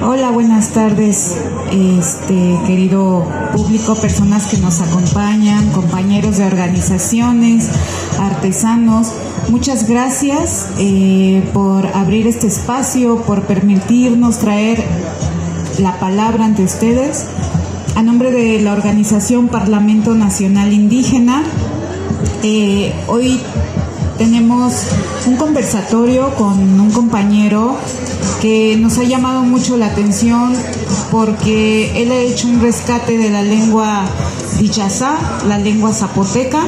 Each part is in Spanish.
Hola, buenas tardes, querido público, personas que nos acompañan, compañeros de organizaciones, artesanos. Muchas gracias por abrir este espacio, por permitirnos traer la palabra ante ustedes. A nombre de la organización Parlamento Nacional Indígena, hoy tenemos un conversatorio con un compañero que nos ha llamado mucho la atención porque él ha hecho un rescate de la lengua Diyasá, la lengua zapoteca.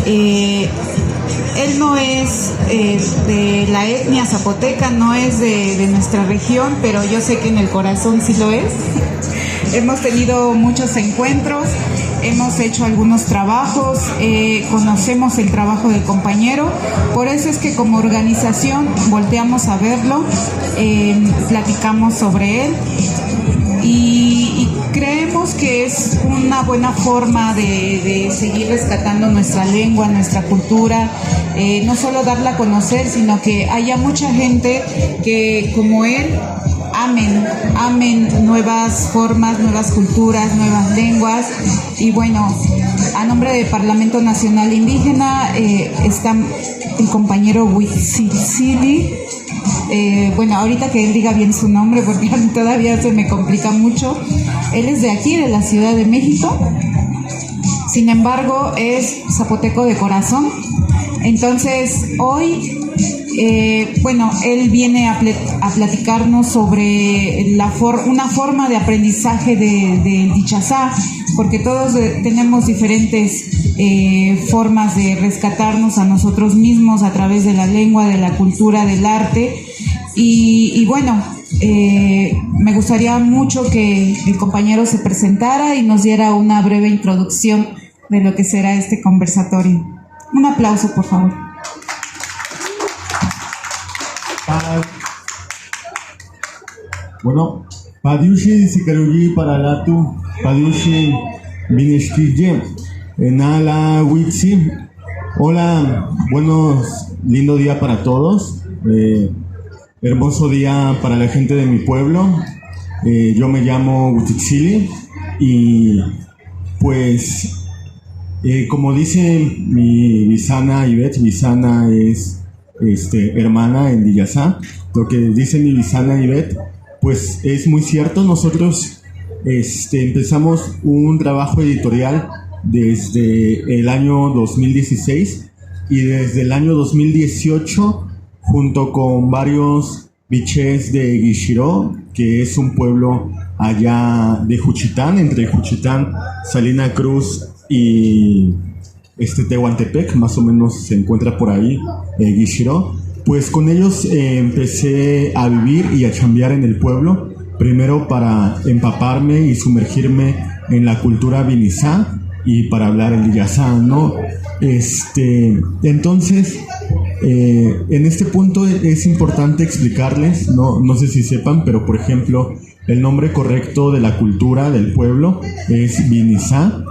Él no es de la etnia zapoteca, no es de nuestra región, pero yo sé que en el corazón sí lo es. Hemos tenido muchos encuentros, hemos hecho algunos trabajos, conocemos el trabajo del compañero, por eso es que como organización volteamos a verlo, platicamos sobre él y creemos que es una buena forma de seguir rescatando nuestra lengua, nuestra cultura, no solo darla a conocer, sino que haya mucha gente que como él amen nuevas formas, nuevas culturas, nuevas lenguas. Y bueno, a nombre del Parlamento Nacional Indígena está el compañero Huitzili. Bueno, ahorita que él diga bien su nombre, porque a mí todavía se me complica mucho. Él es de aquí, de la Ciudad de México. Sin embargo, es zapoteco de corazón. Entonces, hoy él viene a platicarnos sobre una forma de aprendizaje del Diyasá, porque todos tenemos diferentes formas de rescatarnos a nosotros mismos a través de la lengua, de la cultura, del arte. Y bueno, me gustaría mucho que el compañero se presentara y nos diera una breve introducción de lo que será este conversatorio. Un aplauso, por favor. Bueno, Padiushi Sikarugi Paralatu, Padiushi Bineshkije, Enala Witsi. Hola, lindo día para todos. Hermoso día para la gente de mi pueblo. Yo me llamo Huitzili y pues como dice mi bisana Ivette, bisana es hermana en Diyasá. Lo que dice mi bisana Ivette, pues es muy cierto. Nosotros empezamos un trabajo editorial desde el año 2016 y desde el año 2018, junto con varios bichés de Guishiro, que es un pueblo allá de Juchitán, entre Juchitán, Salina Cruz y Tehuantepec, más o menos se encuentra por ahí Guishiro. Pues con ellos empecé a vivir y a chambear en el pueblo, primero para empaparme y sumergirme en la cultura Binizá y para hablar el Diyasá, ¿no? Entonces, en este punto es importante explicarles, no sé si sepan, pero por ejemplo, el nombre correcto de la cultura del pueblo es Binizá.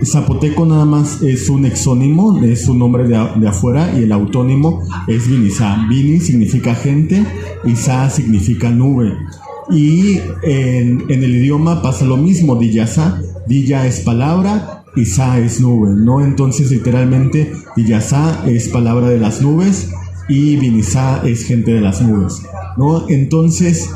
Zapoteco nada más es un exónimo, es un nombre de afuera, y el autónimo es Binizá. Bini significa gente y Sa significa nube. Y en el idioma pasa lo mismo. Diyasá, Diya es palabra y Sa es nube, ¿no? Entonces literalmente Diyasá es palabra de las nubes y Binizá es gente de las nubes, ¿no? Entonces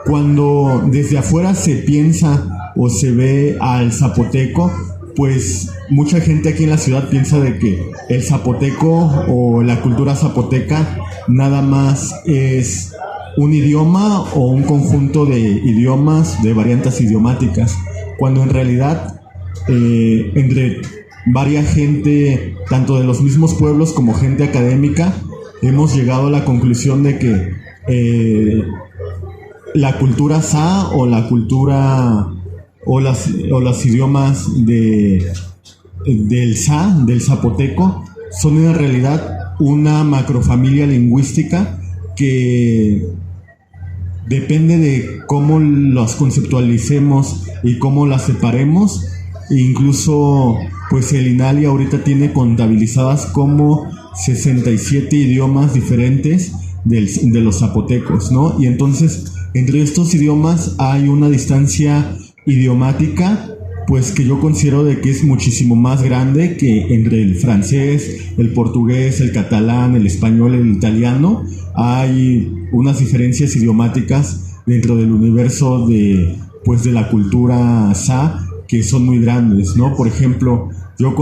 cuando desde afuera se piensa o se ve al zapoteco, pues mucha gente aquí en la ciudad piensa de que el zapoteco o la cultura zapoteca nada más es un idioma o un conjunto de idiomas, de variantes idiomáticas, cuando en realidad entre varias gente, tanto de los mismos pueblos como gente académica, hemos llegado a la conclusión de que la cultura Sa o la cultura o los idiomas del Sa, del zapoteco, son en realidad una macrofamilia lingüística que depende de cómo las conceptualicemos y cómo las separemos. Incluso pues el INALI ahorita tiene contabilizadas como 67 idiomas diferentes de los zapotecos, ¿no? Y entonces entre estos idiomas hay una distancia idiomática, pues que yo considero de que es muchísimo más grande que entre el francés, el portugués, el catalán, el español, el italiano. Hay unas diferencias idiomáticas dentro del universo de la cultura Sa que son muy grandes, ¿no? Por ejemplo, yo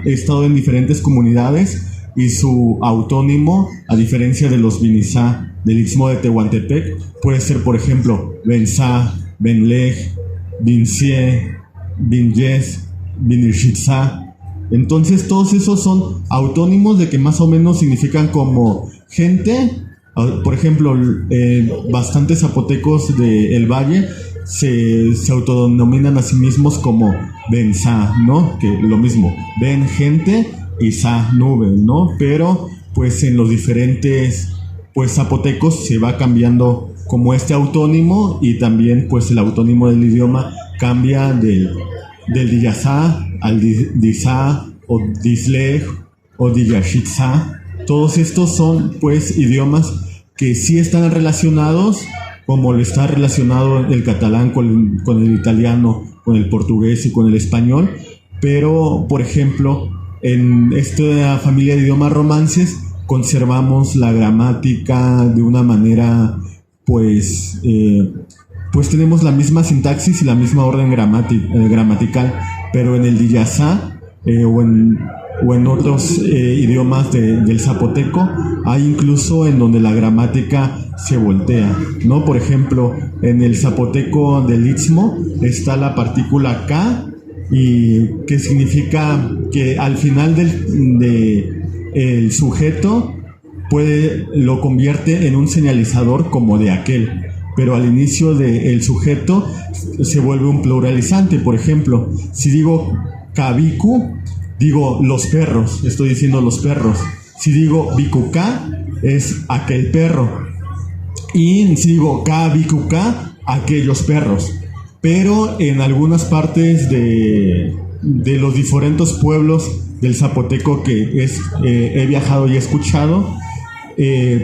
he estado en diferentes comunidades y su autónimo, a diferencia de los Binizá del Istmo de Tehuantepec, puede ser, por ejemplo, Benzá, Benlej, Bincie, Binyes, Binirshitza. Entonces todos esos son autónimos de que más o menos significan como gente. Por ejemplo, bastantes zapotecos del Valle se autodenominan a sí mismos como Benzá, ¿no? Que lo mismo, Ben gente y Sa nube, ¿no? Pero pues en los diferentes zapotecos se va cambiando como este autónimo, y también pues el autónimo del idioma cambia del Diyasá al Dizá o Dislej o Diyashitza. Todos estos son pues idiomas que sí están relacionados, como lo está relacionado el catalán con el italiano, con el portugués y con el español, pero por ejemplo en esta familia de idiomas romances conservamos la gramática de una manera pues tenemos la misma sintaxis y la misma orden gramatical, pero en el Diyasá o en otros idiomas del zapoteco hay incluso en donde la gramática se voltea, ¿no? Por ejemplo, en el zapoteco del Istmo está la partícula K, y que significa que al final el sujeto lo convierte en un señalizador como de aquel, pero al inicio del sujeto se vuelve un pluralizante. Por ejemplo, si digo Kabiku, digo los perros, estoy diciendo los perros. Si digo Bikuka, es aquel perro. Y si digo Kabikuka, aquellos perros. Pero en algunas partes de los diferentes pueblos del zapoteco que he viajado y he escuchado,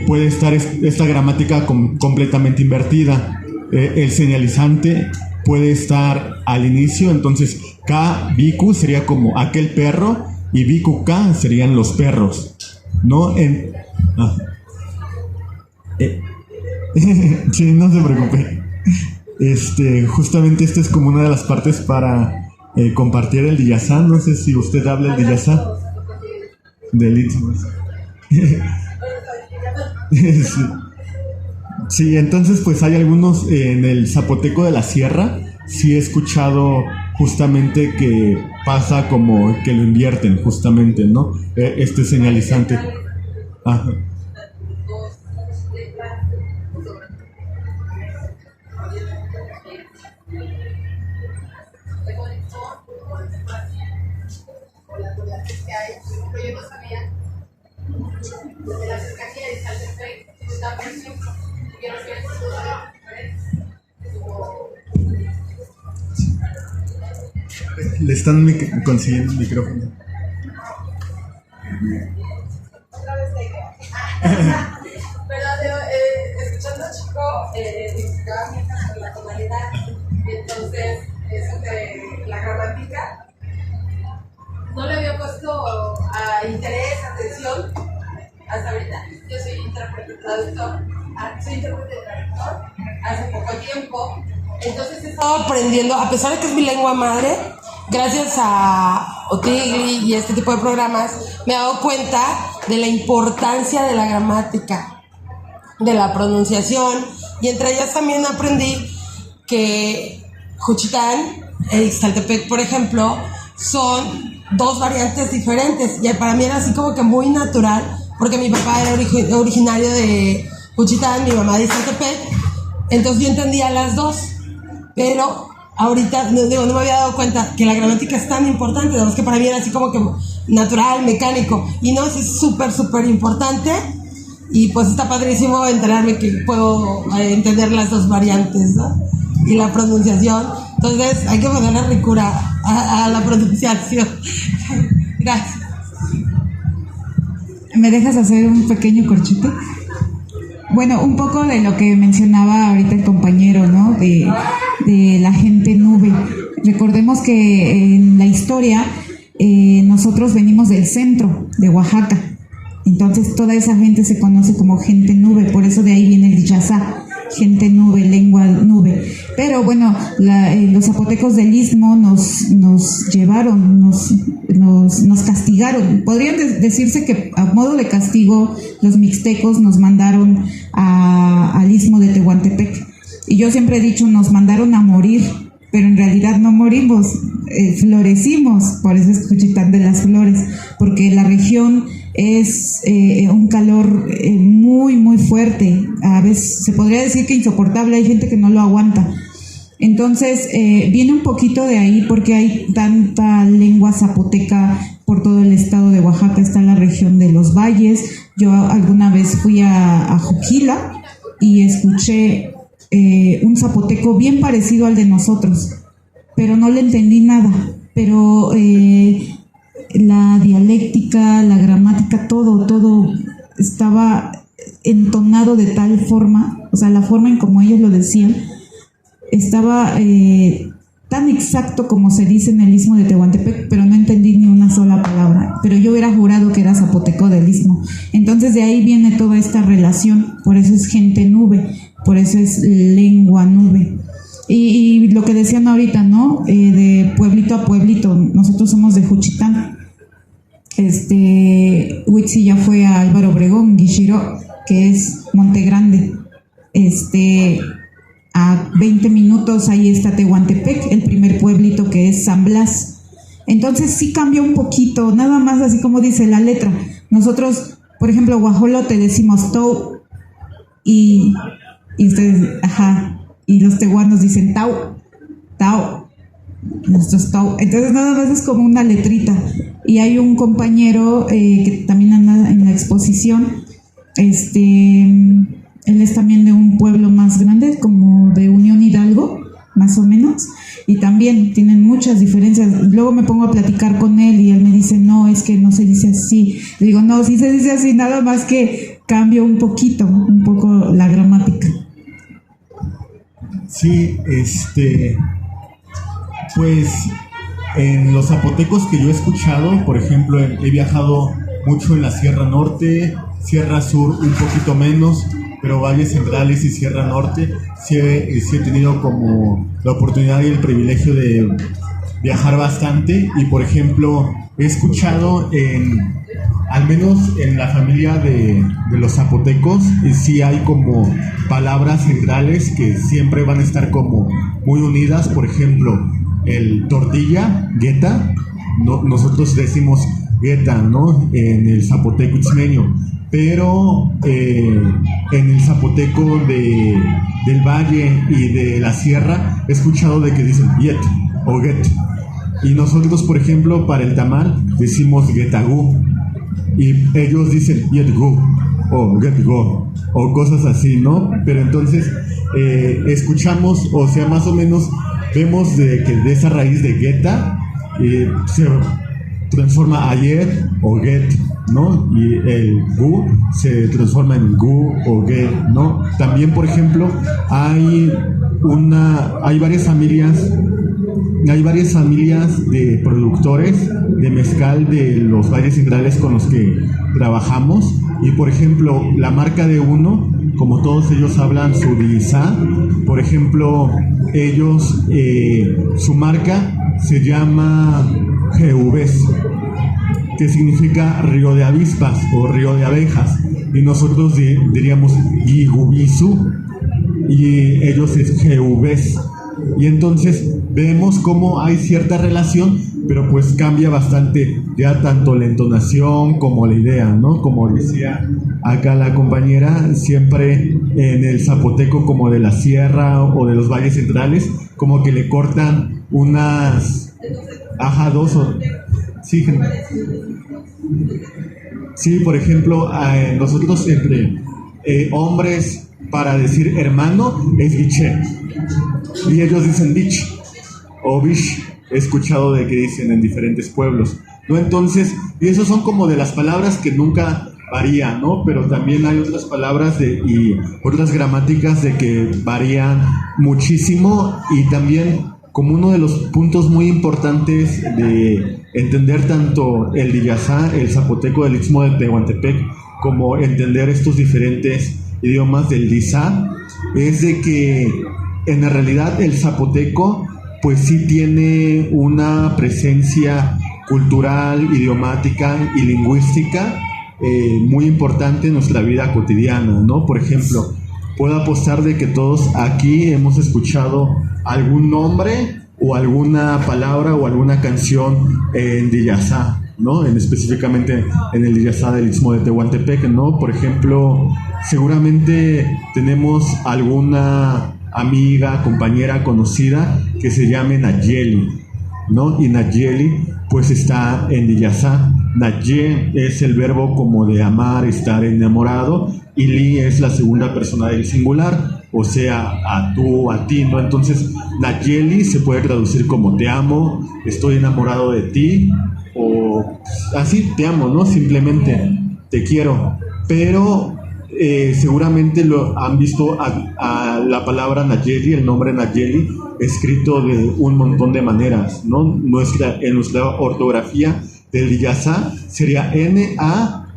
puede estar esta gramática completamente invertida. El señalizante puede estar al inicio, entonces K, Biku sería como aquel perro y Biku K serían los perros, ¿no? Sí, no se preocupe. Justamente esta es como una de las partes para compartir el Diyasá. No sé si usted habla el Diyasá del Istmo. Sí, entonces pues hay algunos en el zapoteco de la sierra. Sí he escuchado justamente que pasa como que lo invierten justamente, ¿no? Este señalizante. Ajá. Le están consiguiendo un micrófono. Pero escuchando a Chico, explicaba mi hija sobre la tonalidad, entonces eso de la gramática no le había puesto interés, atención hasta ahorita. Yo soy intérprete traductor hace poco tiempo, entonces he estado aprendiendo, a pesar de que es mi lengua madre, gracias a Otigli y este tipo de programas, me he dado cuenta de la importancia de la gramática, de la pronunciación, y entre ellas también aprendí que Juchitán e Ixtaltepec, por ejemplo, son dos variantes diferentes, y para mí era así como que muy natural, porque mi papá era originario de Juchitán, mi mamá de Ixtaltepec, entonces yo entendía las dos, pero ahorita no me había dado cuenta que la gramática es tan importante, además que para mí era así como que natural, mecánico, y no, es súper, súper importante, y pues está padrísimo enterarme que puedo entender las dos variantes, ¿no? Y la pronunciación, entonces hay que ponerle ricura a la pronunciación. Gracias. ¿Me dejas hacer un pequeño corchete? Bueno, un poco de lo que mencionaba ahorita el compañero, ¿no? De la gente nube. Recordemos que en la historia nosotros venimos del centro de Oaxaca. Entonces toda esa gente se conoce como gente nube, por eso de ahí viene el Yasá, gente nube, lengua nube. Pero bueno, los zapotecos del Istmo nos llevaron, nos castigaron. Podrían decirse que a modo de castigo los mixtecos nos mandaron al Istmo de Tehuantepec. Y yo siempre he dicho, nos mandaron a morir, pero en realidad no morimos, florecimos. Por eso es Juchitán de las Flores, porque la región es un calor muy, muy fuerte. A veces se podría decir que insoportable, hay gente que no lo aguanta. Entonces, viene un poquito de ahí porque hay tanta lengua zapoteca por todo el estado de Oaxaca. Está la región de los valles. Yo alguna vez fui a Juquila y escuché un zapoteco bien parecido al de nosotros, pero no le entendí nada. Pero la dialéctica, la gramática, todo estaba entonado de tal forma, o sea, la forma en como ellos lo decían, estaba tan exacto como se dice en el Istmo de Tehuantepec, pero no entendí ni una sola palabra. Pero yo hubiera jurado que era zapoteco del Istmo. Entonces de ahí viene toda esta relación, por eso es gente nube, por eso es lengua nube. Y lo que decían ahorita, ¿no? De pueblito a pueblito, nosotros somos de Juchitán. Huitzi ya fue a Álvaro Obregón, Guixiró, que es Monte Grande. A 20 minutos ahí está Tehuantepec, el primer pueblito, que es San Blas. Entonces sí cambia un poquito, nada más así como dice la letra. Nosotros, por ejemplo, guajolote decimos tou, y ustedes, ajá, y los tehuanos dicen tau, nuestros tau. Entonces nada más es como una letrita. Y hay un compañero que también anda en la exposición, él es también de un pueblo más grande, como de Unión Hidalgo, más o menos, y también tienen muchas diferencias. Luego me pongo a platicar con él y él me dice, no, es que no se dice así. Le digo, no, sí se dice así, nada más que cambio un poco la gramática. Sí, pues en los zapotecos que yo he escuchado, por ejemplo, he viajado mucho en la Sierra Norte, Sierra Sur un poquito menos, pero Valles Centrales y Sierra Norte sí he tenido como la oportunidad y el privilegio de viajar bastante. Y por ejemplo, he escuchado al menos en la familia de los zapotecos, sí hay como palabras centrales que siempre van a estar como muy unidas. Por ejemplo, el tortilla, gueta, nosotros decimos gueta, ¿no? En el zapoteco itzmeño, pero en el zapoteco del valle y de la sierra he escuchado de que dicen yet o get, y nosotros, por ejemplo, para el tamal decimos getagú y ellos dicen yet go o get go o cosas así, ¿no? Pero entonces escuchamos, o sea, más o menos vemos de que de esa raíz de geta se transforma ayer o get, ¿no? Y el gu se transforma en gu o get, ¿no? También, por ejemplo, hay varias familias de productores de mezcal de los valles centrales con los que trabajamos. Y por ejemplo, la marca de uno, como todos ellos hablan Sudizá, por ejemplo, ellos, su marca se llama Jeubes, que significa río de avispas o río de abejas, y nosotros diríamos Yigubisu, y ellos es Jeubes. Y entonces vemos cómo hay cierta relación, pero pues cambia bastante ya tanto la entonación como la idea, ¿no? Como decía acá la compañera, siempre en el zapoteco como de la sierra o de los valles centrales, como que le cortan unas... Ajá, dos o... Sí, sí, por ejemplo, nosotros entre hombres, para decir hermano es biche, y ellos dicen bich o bish. He escuchado de que dicen en diferentes pueblos, ¿no? Entonces, y esos son como de las palabras que nunca varía, ¿no? Pero también hay otras palabras y otras gramáticas de que varían muchísimo, y también como uno de los puntos muy importantes de entender tanto el Diyasá, el zapoteco del Istmo de Tehuantepec, como entender estos diferentes idiomas del Dizá, es de que en la realidad el zapoteco pues sí tiene una presencia cultural, idiomática y lingüística muy importante en nuestra vida cotidiana, ¿no? Por ejemplo, puedo apostar de que todos aquí hemos escuchado algún nombre o alguna palabra o alguna canción en Diyasá, ¿no? Específicamente en el Diyasá del Istmo de Tehuantepec, ¿no? Por ejemplo, seguramente tenemos alguna amiga, compañera, conocida que se llame Nayeli, ¿no? Y Nayeli pues está en Diyasá. Naye es el verbo como de amar, estar enamorado, y Li es la segunda persona del singular, o sea, a tú, a ti, ¿no? Entonces, Nayeli se puede traducir como te amo, estoy enamorado de ti, o así, te amo, ¿no? Simplemente, te quiero. Pero seguramente lo han visto a la palabra Nayeli, el nombre Nayeli, escrito de un montón de maneras, ¿no? En nuestra ortografía del Diyasá sería N-A-D-X-E-L-I-I,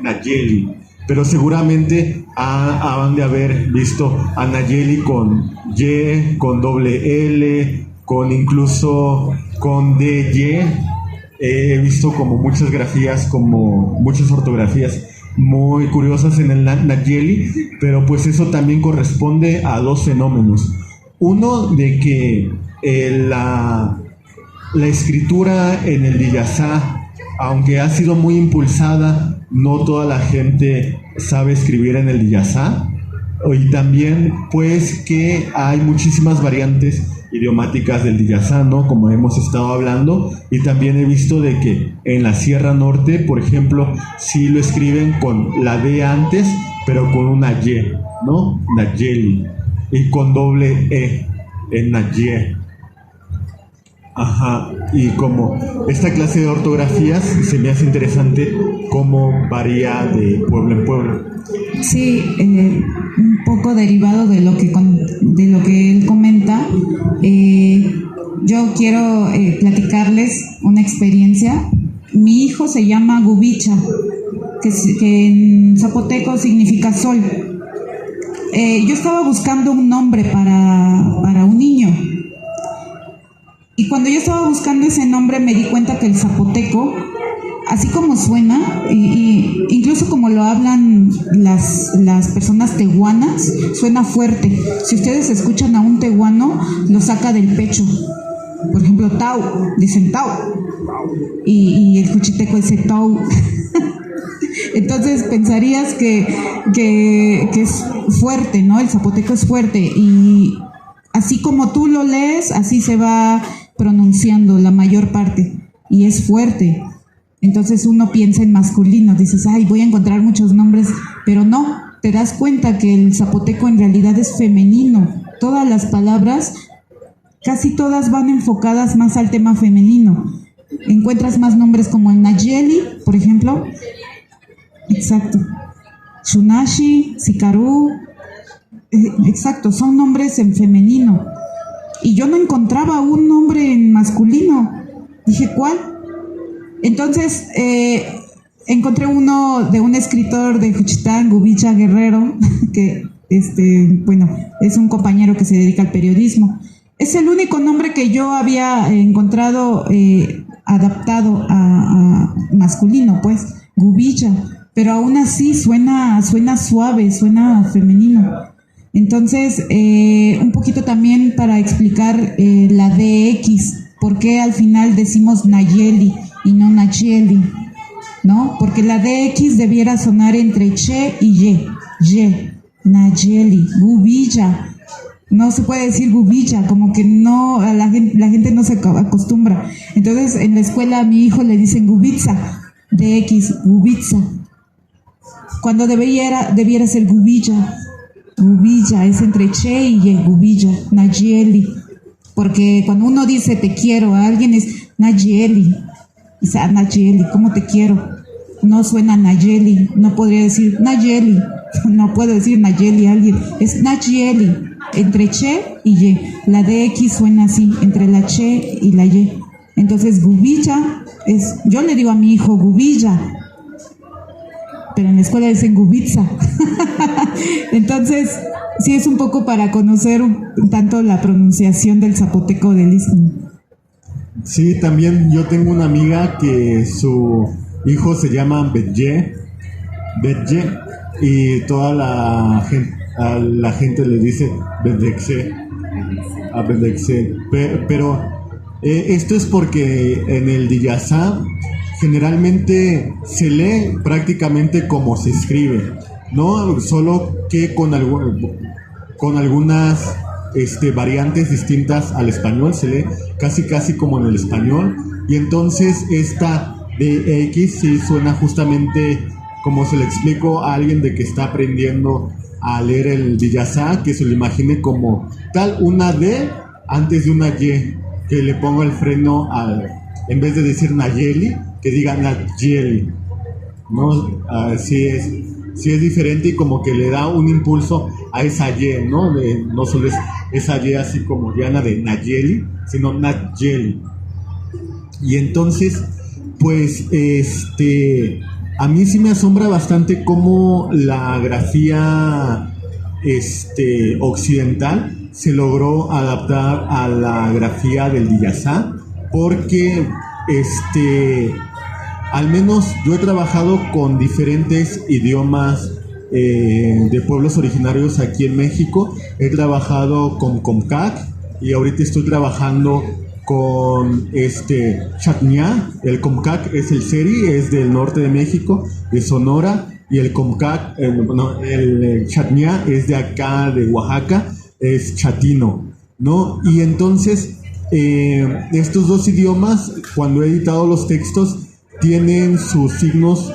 Nayeli. Pero seguramente han de haber visto a Nayeli con Y, con doble L, con incluso con DY. He visto como muchas grafías, como muchas ortografías muy curiosas en el Nayeli, pero pues eso también corresponde a dos fenómenos. Uno, de que la escritura en el Diyasá, aunque ha sido muy impulsada, no toda la gente sabe escribir en el Diyasá, y también pues que hay muchísimas variantes idiomáticas del Diyasá, ¿no? Como hemos estado hablando, y también he visto de que en la Sierra Norte, por ejemplo, sí lo escriben con la D antes, pero con una Y, ¿no? Nayeli, y con doble E en Naye. Ajá, y como esta clase de ortografías se me hace interesante cómo varía de pueblo en pueblo. Sí, un poco derivado de lo que él comenta, yo quiero platicarles una experiencia. Mi hijo se llama Gubicha, que en zapoteco significa sol. Yo estaba buscando un nombre para un niño. Y cuando yo estaba buscando ese nombre me di cuenta que el zapoteco, así como suena, y incluso como lo hablan las personas tehuanas, suena fuerte. Si ustedes escuchan a un tehuano, lo saca del pecho. Por ejemplo, Tau, dicen Tau. Y el juchiteco dice Tau. Entonces pensarías que es fuerte, ¿no? El zapoteco es fuerte. Y así como tú lo lees, así se va pronunciando la mayor parte, y es fuerte. Entonces uno piensa en masculino, dices, ay, voy a encontrar muchos nombres, pero no, te das cuenta que el zapoteco en realidad es femenino. Todas las palabras, casi todas van enfocadas más al tema femenino. Encuentras más nombres como el Nayeli, por ejemplo. Exacto. Shunashi, Sikaru, exacto, son nombres en femenino. Y yo no encontraba un nombre en masculino. Dije, ¿cuál? Entonces, encontré uno de un escritor de Juchitán, Gubicha Guerrero, que, bueno, es un compañero que se dedica al periodismo. Es el único nombre que yo había encontrado adaptado a masculino, pues, Gubicha. Pero aún así suena suave, suena femenino. Entonces, un poquito también para explicar la DX, por qué al final decimos Nayeli y no Nacheli, ¿no? Porque la DX debiera sonar entre Che y Ye, Nayeli, Gubicha. No se puede decir Gubicha, como que no, la gente no se acostumbra. Entonces, en la escuela a mi hijo le dicen Gubitza, DX, Gubitza. Cuando debiera ser Gubicha. Gubilla es entre Che y Ye, Gubilla, Nayeli. Porque cuando uno dice te quiero a alguien es Nayeli. Dice, Nayeli, ¿cómo te quiero? No suena Nayeli, no podría decir Nayeli, no puedo decir Nayeli a alguien, es Nayeli, entre Che y Y. La DX suena así, entre la Che y la Y. Entonces, Gubilla es, yo le digo a mi hijo Gubilla, pero en la escuela dicen Gubitza. Entonces, sí es un poco para conocer tanto la pronunciación del zapoteco del Istmo. Sí, también yo tengo una amiga que su hijo se llama Betye, y toda la gente le dice Bedexe, a Bedexe. Pero esto es porque en el Diyasá generalmente se lee prácticamente como se escribe, ¿no? Solo que con algunas variantes distintas al español, se lee casi como en el español, y entonces esta DX sí suena justamente como se le explico a alguien de que está aprendiendo a leer el Diyasá, que se lo imagine como tal una D antes de una Y, que le ponga el freno en vez de decir Nayeli, que diga Nayeli, ¿no? Sí es diferente y como que le da un impulso a esa Y, ¿no? No solo es esa Y así como llana de Nayeli, sino Nayeli. Y entonces, pues, a mí sí me asombra bastante cómo la grafía occidental se logró adaptar a la grafía del Diyasá, porque al menos yo he trabajado con diferentes idiomas de pueblos originarios aquí en México. He trabajado con Comcac y ahorita estoy trabajando con Chatñá. El Comcac es el Seri, es del norte de México, de Sonora, y el Comcac, el Chatñá es de acá, de Oaxaca, es chatino, ¿no? Y entonces estos dos idiomas, cuando he editado los textos, tienen sus signos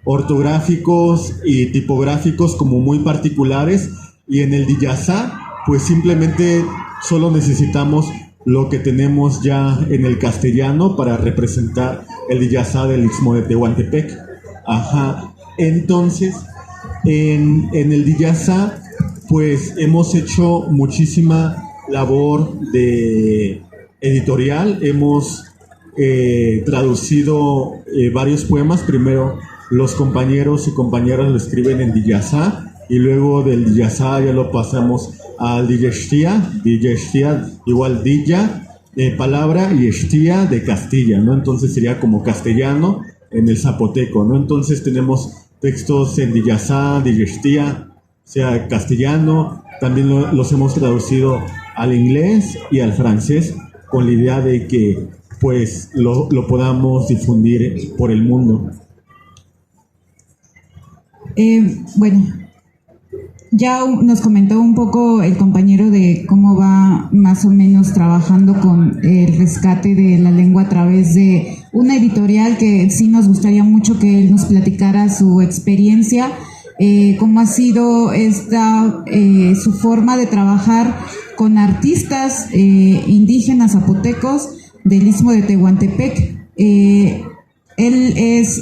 ortográficos y tipográficos como muy particulares, y en el Diyasá pues simplemente solo necesitamos lo que tenemos ya en el castellano para representar el Diyasá del Istmo de Tehuantepec. Ajá. Entonces en el Diyasá pues hemos hecho muchísima labor de editorial. Hemos traducido varios poemas. Primero los compañeros y compañeras lo escriben en Diyasá, y luego del Diyasá ya lo pasamos al Diyashtia, igual Diya, palabra, y Estia de Castilla, ¿no? Entonces sería como castellano en el zapoteco, ¿no? Entonces tenemos textos en Diyasá, Diyashtia, o sea, castellano. También los hemos traducido al inglés y al francés, con la idea de que pues lo podamos difundir por el mundo. Bueno, ya nos comentó un poco el compañero de cómo va más o menos trabajando con el rescate de la lengua a través de una editorial, que sí nos gustaría mucho que él nos platicara su experiencia, cómo ha sido su forma de trabajar con artistas indígenas zapotecos del Istmo de Tehuantepec. Él es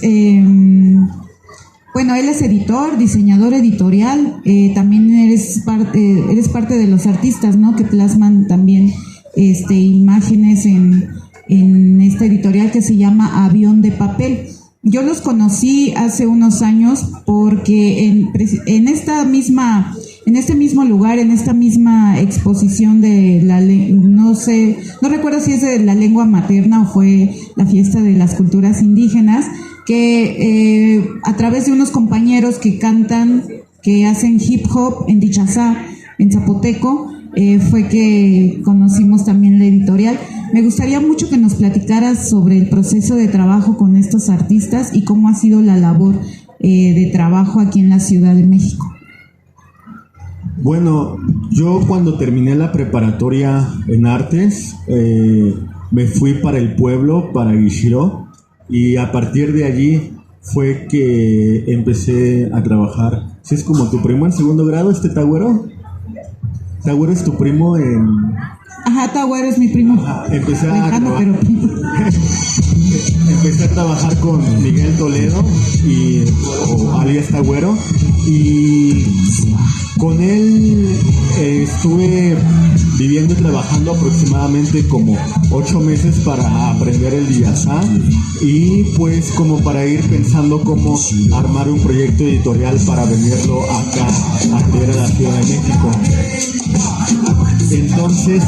editor, diseñador editorial. También eres parte de los artistas, ¿no?, que plasman también imágenes en esta editorial que se llama Avión de Papel. Yo los conocí hace unos años porque en este mismo lugar, en esta misma exposición de no recuerdo si es de la lengua materna o fue la fiesta de las culturas indígenas, que a través de unos compañeros que cantan, que hacen hip hop en Diyasá, en zapoteco, fue que conocimos también la editorial. Me gustaría mucho que nos platicaras sobre el proceso de trabajo con estos artistas y cómo ha sido la labor de trabajo aquí en la Ciudad de México. Bueno, yo cuando terminé la preparatoria en artes, me fui para el pueblo, para Guishiro, y a partir de allí fue que empecé a trabajar. ¿Sí es como tu primo en segundo grado, Tagüero? ¿Tagüero es tu primo en...? Ajá, Tagüero es mi primo. Empecé a Lejano, pero primo. empecé a trabajar con Miguel Toledo o alias Tagüero, y con él estuve viviendo y trabajando aproximadamente como 8 meses para aprender el Diyasá, y pues como para ir pensando cómo armar un proyecto editorial para venderlo acá a traer a la Ciudad de México. Entonces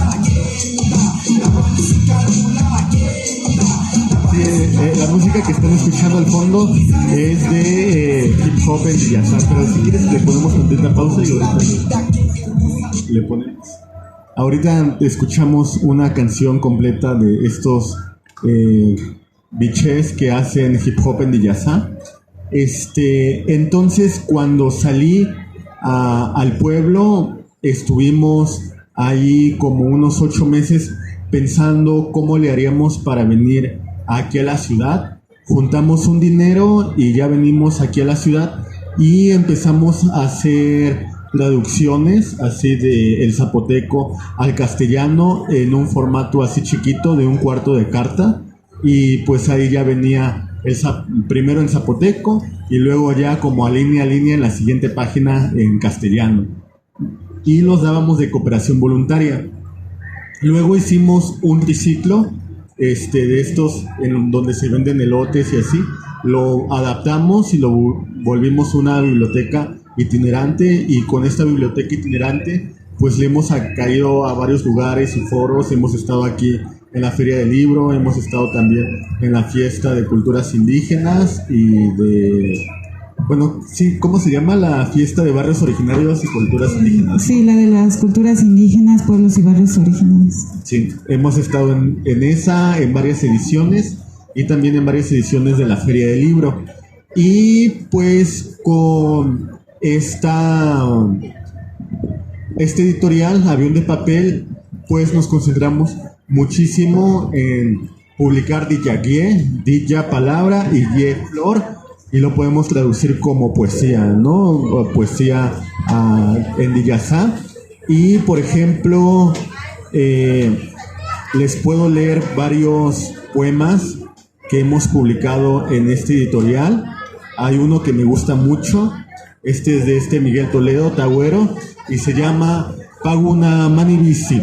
la música que están escuchando al fondo es de hip hop en Diyasá, pero si quieres le ponemos tantita pausa y ahorita le ponemos. Ahorita escuchamos una canción completa de estos bichés que hacen hip hop en Diyasá. Entonces cuando salí al pueblo, estuvimos ahí como unos 8 meses pensando cómo le haríamos para venir aquí a la ciudad. Juntamos un dinero y ya venimos aquí a la ciudad y empezamos a hacer traducciones así de el zapoteco al castellano en un formato así chiquito de 1/4 de carta, y pues ahí ya venía primero en zapoteco y luego ya como a línea en la siguiente página en castellano, y los dábamos de cooperación voluntaria. Luego hicimos un triciclo de estos en donde se venden elotes y así, lo adaptamos y lo volvimos una biblioteca itinerante, y con esta biblioteca itinerante pues le hemos caído a varios lugares y foros. Hemos estado aquí en la Feria del Libro, hemos estado también en la Fiesta de Culturas Indígenas y bueno, sí, ¿cómo se llama? La Fiesta de Barrios Originarios y Culturas Indígenas. Sí, la de las culturas indígenas, pueblos y barrios originarios. Sí, hemos estado en esa, en varias ediciones, y también en varias ediciones de la Feria del Libro. Y pues con este editorial, Avión de Papel, pues nos concentramos muchísimo en publicar Dilla palabra y Ye flor, y lo podemos traducir como poesía, ¿no? O poesía en Diyasá. Y por ejemplo, les puedo leer varios poemas que hemos publicado en este editorial. Hay uno que me gusta mucho, es de Miguel Toledo, Tagüero, y se llama Paguna Manibisi.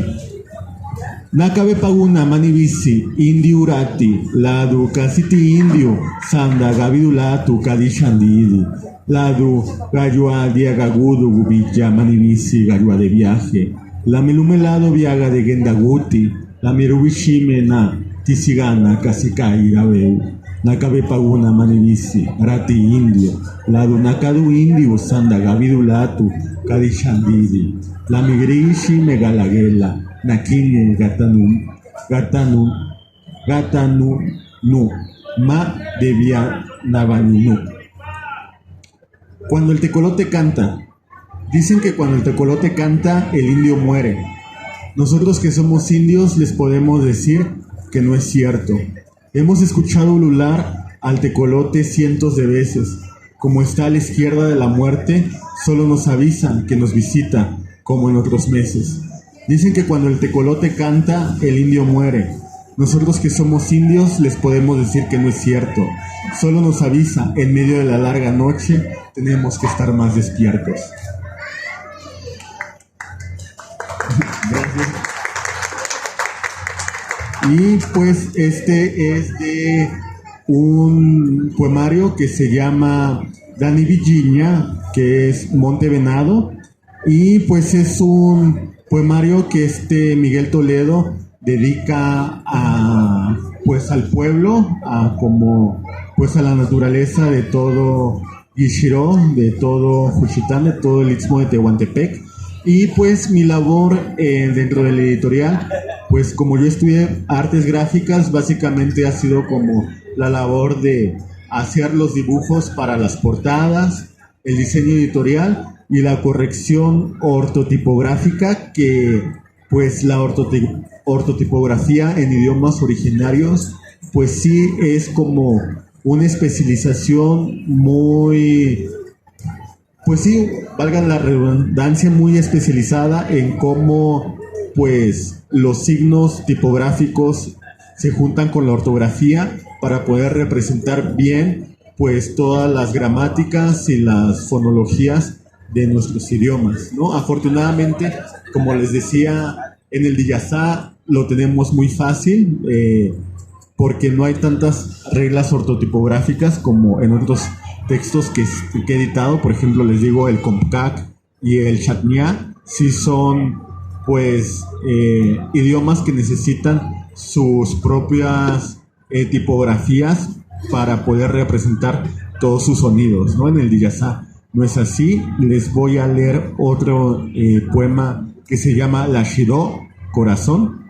Nakabe Paguna Manibisi, Indi Urati, Ladu Kasiti Indio, Sanda Gavidulatu Kadishandidi, Ladu Gayua Diagagudu Gubilla Manibisi, Gayua de viaje, La Melumelado Viaga de Gendaguti, La Mirubishimena, Tisigana Kasikai Gabeu, Nakabe Paguna Manibisi, Rati Indio, Ladu Nakadu Indio, Sanda Gavidulatu Kadishandidi, La Migrishi Megalagela, Nakine Gatanu Nu Ma Devia Navaninu. Cuando el tecolote canta, dicen que cuando el tecolote canta, el indio muere. Nosotros que somos indios les podemos decir que no es cierto. Hemos escuchado ulular al tecolote cientos de veces. Como está a la izquierda de la muerte, solo nos avisa que nos visita, como en otros meses. Dicen que cuando el tecolote canta, el indio muere. Nosotros que somos indios les podemos decir que no es cierto. Solo nos avisa, en medio de la larga noche, tenemos que estar más despiertos. Gracias. Y pues este es de un poemario que se llama Dani Villiña, que es Monte Venado, y pues es un poemario que Miguel Toledo dedica pues al pueblo, pues a la naturaleza de todo Guixiró, de todo Juchitán, de todo el Istmo de Tehuantepec. Y pues mi labor dentro del editorial, pues como yo estudié artes gráficas, básicamente ha sido como la labor de hacer los dibujos para las portadas, el diseño editorial y la corrección ortotipográfica, que pues la ortotipografía en idiomas originarios pues sí es como una especialización muy, pues sí, valga la redundancia, muy especializada en cómo pues los signos tipográficos se juntan con la ortografía para poder representar bien pues todas las gramáticas y las fonologías de nuestros idiomas, ¿no? Afortunadamente, como les decía, en el Diyasá lo tenemos muy fácil porque no hay tantas reglas ortotipográficas como en otros textos que he editado. Por ejemplo, les digo, el Comcac y el Chatñá sí son pues idiomas que necesitan sus propias tipografías para poder representar todos sus sonidos, ¿no? En el Diyasá no es así. Les voy a leer otro poema que se llama La Shidó, Corazón.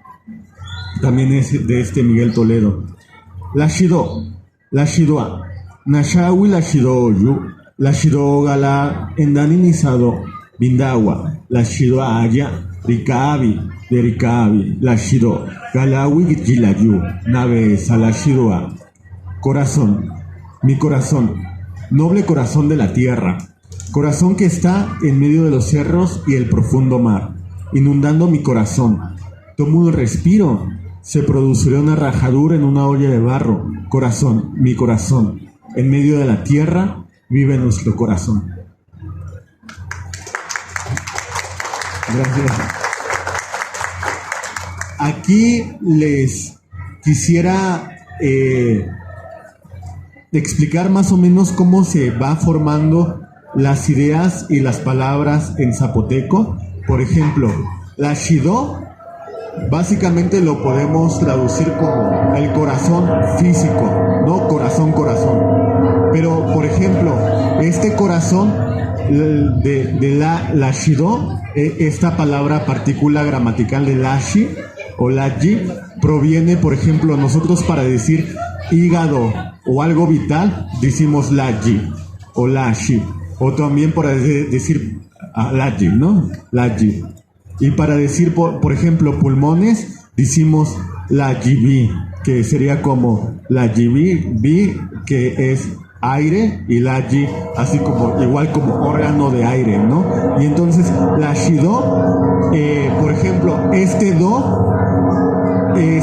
También es de Miguel Toledo. La Shidó, la Shidó, Nashawi la Shidó yu, la Shidó gala endaninizado, Bindawa, la Shidó aya, Rikabi, de Rikabi, la Shidó, Galawi gilayu, Nave la Shidó. Corazón, mi corazón, noble corazón de la tierra, corazón que está en medio de los cerros y el profundo mar, inundando mi corazón. Tomo un respiro, se producirá una rajadura en una olla de barro. Corazón, mi corazón, en medio de la tierra vive nuestro corazón. Gracias. Aquí les quisiera explicar más o menos cómo se va formando las ideas y las palabras en zapoteco. Por ejemplo, la Shidó básicamente lo podemos traducir como el corazón físico, ¿no? Corazón, corazón. Pero, por ejemplo, este corazón de la Shidó, esta palabra partícula gramatical de lashi o laji, proviene, por ejemplo, nosotros para decir hígado o algo vital, decimos laji o lashi. O también para decir laji, ¿no? Laji. Y para decir, por ejemplo, pulmones, decimos lajibi, que sería como lajibi, que es aire, y laji, así como, igual como órgano de aire, ¿no? Y entonces, la Shidó, por ejemplo, este do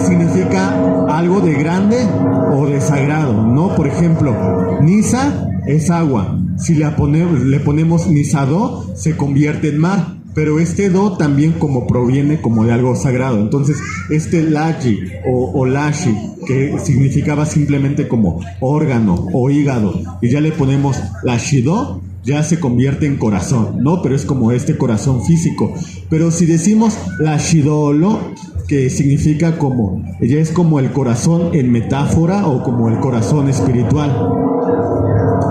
significa algo de grande o de sagrado, ¿no? Por ejemplo, Nisa es agua. Si le ponemos Nisado, se convierte en mar. Pero este do también como proviene como de algo sagrado. Entonces, este laji o lashi, que significaba simplemente como órgano o hígado, y ya le ponemos la Shidó, ya se convierte en corazón, ¿no? Pero es como este corazón físico. Pero si decimos la Shidolo, que significa como, ella es como el corazón en metáfora o como el corazón espiritual.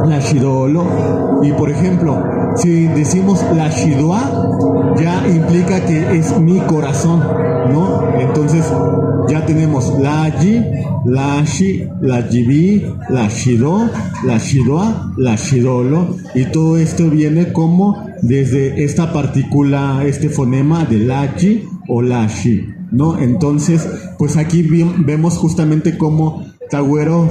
La Shidolo. Y por ejemplo, si decimos la Shidua, ya implica que es mi corazón, ¿no? Entonces ya tenemos la Yi, la Shi, la Yibi, la Shidó, la Shidua, la Shidolo, y todo esto viene como desde esta partícula, este fonema de la Yi o la Shi, ¿no? Entonces, pues aquí vemos justamente cómo Tagüero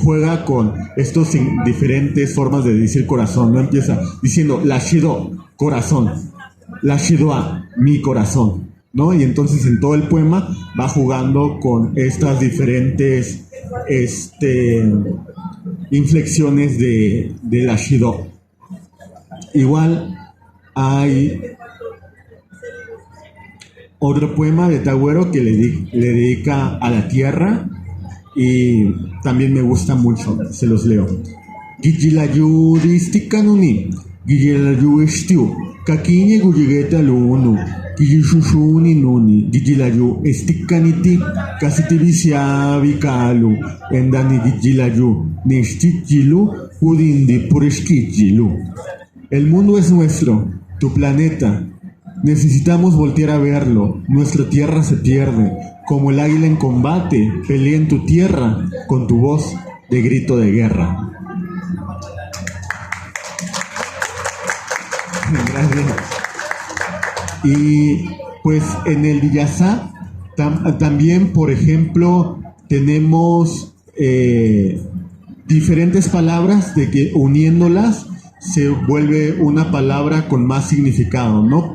juega con estos diferentes formas de decir corazón, ¿no? Empieza diciendo la Shidó, corazón, la Shidua, mi corazón, ¿no? Y entonces en todo el poema va jugando con estas diferentes inflexiones de la Shidó. Igual hay otro poema de Tagüero que le dedica a la tierra, y también me gusta mucho, se los leo. Gijilayu distikanuni, gijilayu estiu, kakiñe guyigeta lunu, gijishushuni nuni, gijilayu estikaniti, kasitibisia vikalu, endani gijilayu, nestichilu, udindi pureshkichilu. El mundo es nuestro, tu planeta. Necesitamos voltear a verlo. Nuestra tierra se pierde. Como el águila en combate, pelea en tu tierra con tu voz de grito de guerra. Gracias. Y pues en el Diyasá también, por ejemplo, tenemos diferentes palabras de que uniéndolas se vuelve una palabra con más significado, ¿no?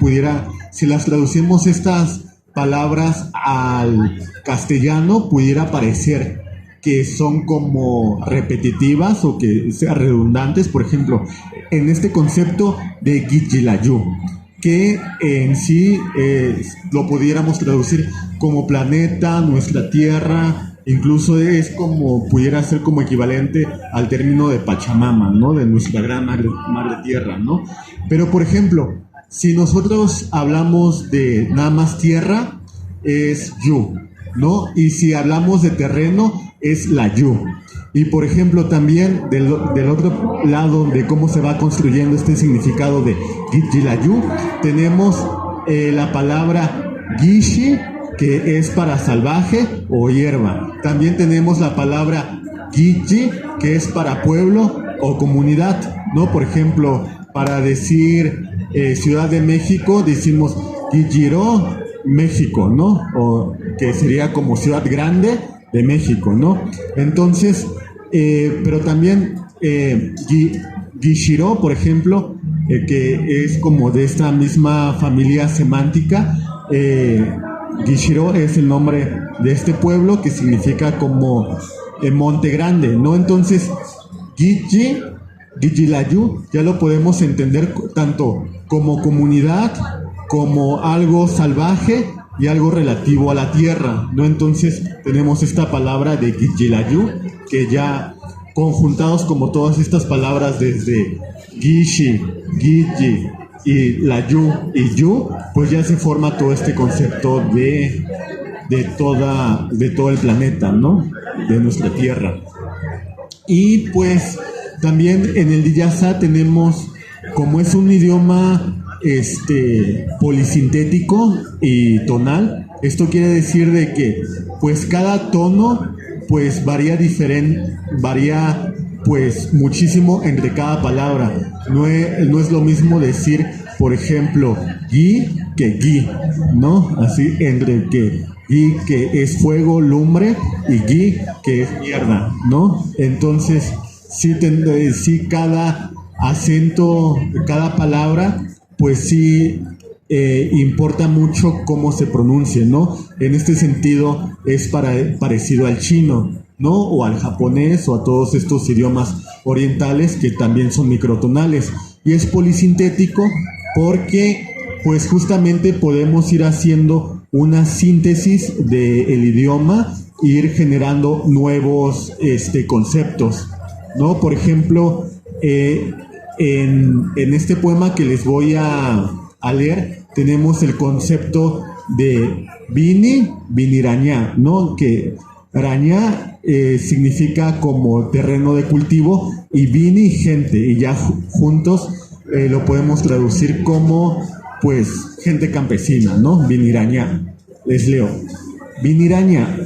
Si las traducimos estas palabras al castellano pudiera parecer que son como repetitivas o que sean redundantes. Por ejemplo, en este concepto de Gijilayu, que en sí lo pudiéramos traducir como planeta, nuestra tierra, incluso es como, pudiera ser como equivalente al término de Pachamama, ¿no? De nuestra gran madre tierra, ¿no? Pero, por ejemplo, si nosotros hablamos de nada más tierra, es Yu, ¿no? Y si hablamos de terreno, es la Yu. Y por ejemplo también del otro lado de cómo se va construyendo este significado de Gijilayu, tenemos la palabra Gishi, que es para salvaje o hierba. También tenemos la palabra Giji, que es para pueblo o comunidad, ¿no? Por ejemplo, para decir Ciudad de México, decimos Gijiro, México, ¿no? O que sería como ciudad grande de México, ¿no? Entonces, pero también Gishiro, por ejemplo, que es como de esta misma familia semántica, Gishiro es el nombre de este pueblo que significa como Monte Grande, ¿no? Entonces, Gijilayu ya lo podemos entender tanto como comunidad, como algo salvaje y algo relativo a la tierra, ¿no? Entonces tenemos esta palabra de Gijilayu, que ya conjuntados como todas estas palabras desde Gishi, Giji y Layu y Yu, pues ya se forma todo este concepto de todo el planeta, ¿no? De nuestra tierra. Y pues también en el Diyasa tenemos, como es un idioma polisintético y tonal, esto quiere decir de que pues cada tono pues varía pues muchísimo entre cada palabra. No es lo mismo decir, por ejemplo, gi que gi, ¿no? Así entre que gi que es fuego, lumbre, y gi que es mierda, ¿no? Entonces sí cada acento, cada palabra pues sí importa mucho cómo se pronuncie, ¿no? En este sentido es parecido al chino, ¿no? O al japonés o a todos estos idiomas orientales que también son microtonales. Y es polisintético porque pues justamente podemos ir haciendo una síntesis del idioma e ir generando nuevos conceptos, ¿no? Por ejemplo, en este poema que les voy a leer, tenemos el concepto de Vinirañá, ¿no? Que Rañá significa como terreno de cultivo y Vini, gente, y ya juntos lo podemos traducir como, pues, gente campesina, ¿no? Vinirañá. Les leo. Vinirañá.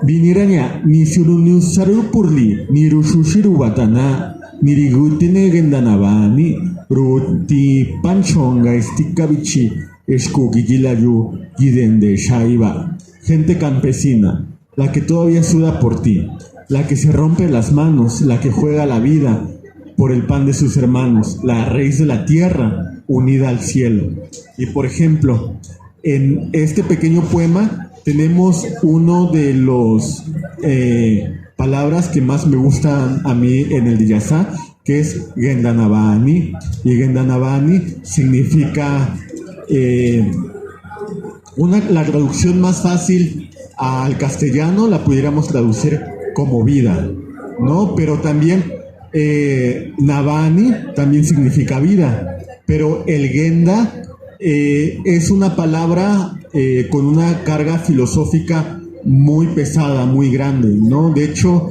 Vinirañá, ni suruniusaru purli, ni rushushiru watana, Nirigutine Gendanabani, Ruti Panchonga Estikabichi, Escogigilayu, Gidende Shaiba. Gente campesina, la que todavía suda por ti, la que se rompe las manos, la que juega la vida por el pan de sus hermanos, la raíz de la tierra unida al cielo. Y por ejemplo, en este pequeño poema tenemos uno de los palabras que más me gustan a mí en el Diyasa, que es Gendanabani. Y Gendanabani significa la traducción más fácil al castellano la pudiéramos traducir como vida, ¿no? Pero también Navani también significa vida, pero el Genda es una palabra con una carga filosófica muy pesada, muy grande, ¿no? De hecho,